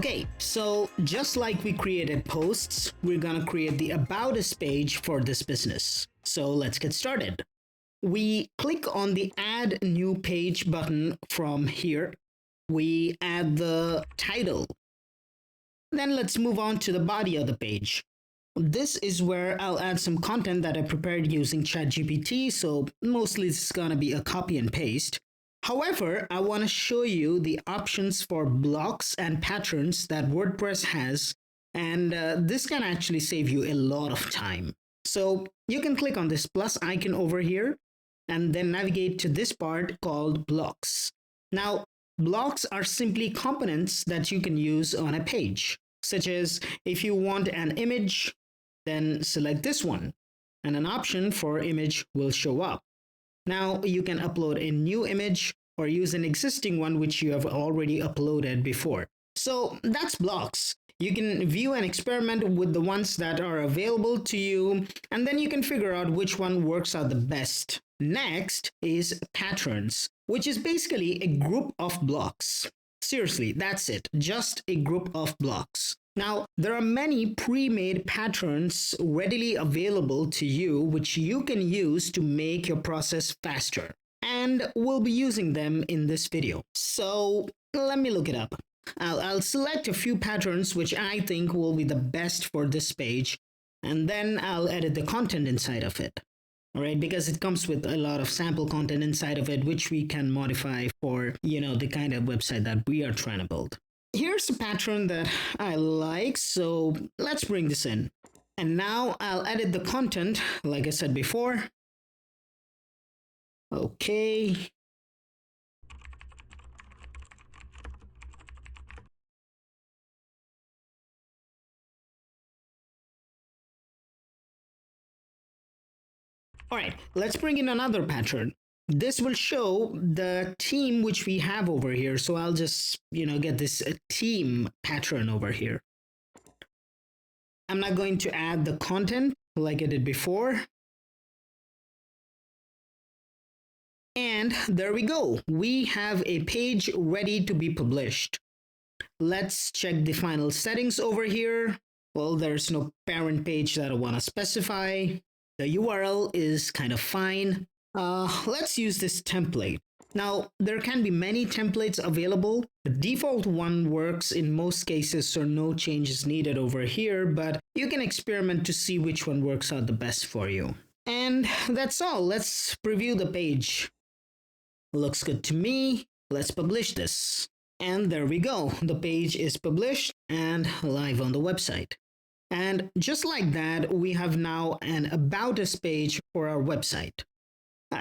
Okay, so just like we created posts, we're gonna create the About Us page for this business. So let's get started. We click on the Add New Page button from here. We add the title. Then let's move on to the body of the page. This is where I'll add some content that I prepared using ChatGPT, so mostly it's gonna be a copy and paste. However, I want to show you the options for blocks and patterns that WordPress has, and this can actually save you a lot of time. So you can click on this plus icon over here and then navigate to this part called blocks. Now, blocks are simply components that you can use on a page, such as if you want an image, then select this one, and an option for image will show up. Now you can upload a new image or use an existing one which you have already uploaded before. So that's blocks. You can view and experiment with the ones that are available to you, and then you can figure out which one works out the best. Next is patterns, which is basically a group of blocks. Seriously, that's it, just a group of blocks. Now, there are many pre-made patterns readily available to you, which you can use to make your process faster. And we'll be using them in this video. So let me look it up. I'll select a few patterns which I think will be the best for this page, and then I'll edit the content inside of it. All right, because it comes with a lot of sample content inside of it, which we can modify for, the kind of website that we are trying to build. Here's a pattern that I like, so let's bring this in. And now I'll edit the content, like I said before. Okay. All right, let's bring in another pattern. This will show the theme which we have over here. So I'll just, get this theme pattern over here. I'm not going to add the content like I did before. And there we go. We have a page ready to be published. Let's check the final settings over here. Well, there's no parent page that I want to specify. The URL is kind of fine. Let's use this template. Now, there can be many templates available. The default one works in most cases, so no changes needed over here, but you can experiment to see which one works out the best for you. And that's all. Let's preview the page. Looks good to me. Let's publish this. And there we go. The page is published and live on the website. And just like that, we have now an About Us page for our website.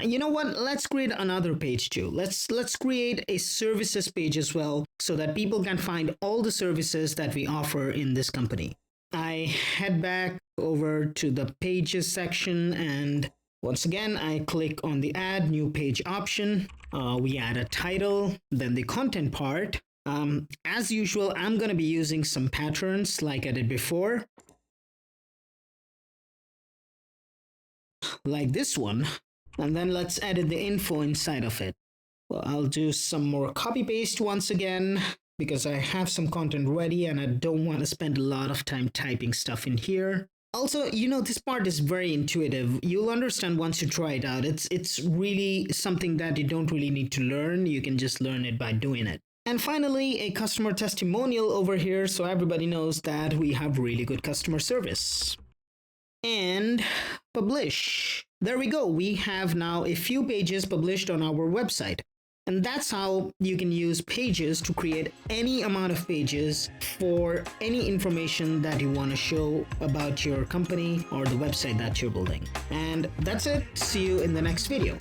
You know what? Let's create another page too. Let's create a services page as well so that people can find all the services that we offer in this company. I head back over to the pages section, and once again, I click on the Add New Page option. We add a title, then the content part. As usual, I'm going to be using some patterns like I did before. Like this one. And then let's edit the info inside of it. Well, I'll do some more copy paste once again because I have some content ready and I don't want to spend a lot of time typing stuff in here. Also, this part is very intuitive. You'll understand once you try it out. It's really something that you don't really need to learn. You can just learn it by doing it. And finally, a customer testimonial over here so everybody knows that we have really good customer service. And publish. There we go. We have now a few pages published on our website. And that's how you can use pages to create any amount of pages for any information that you want to show about your company or the website that you're building. And that's it. See you in the next video.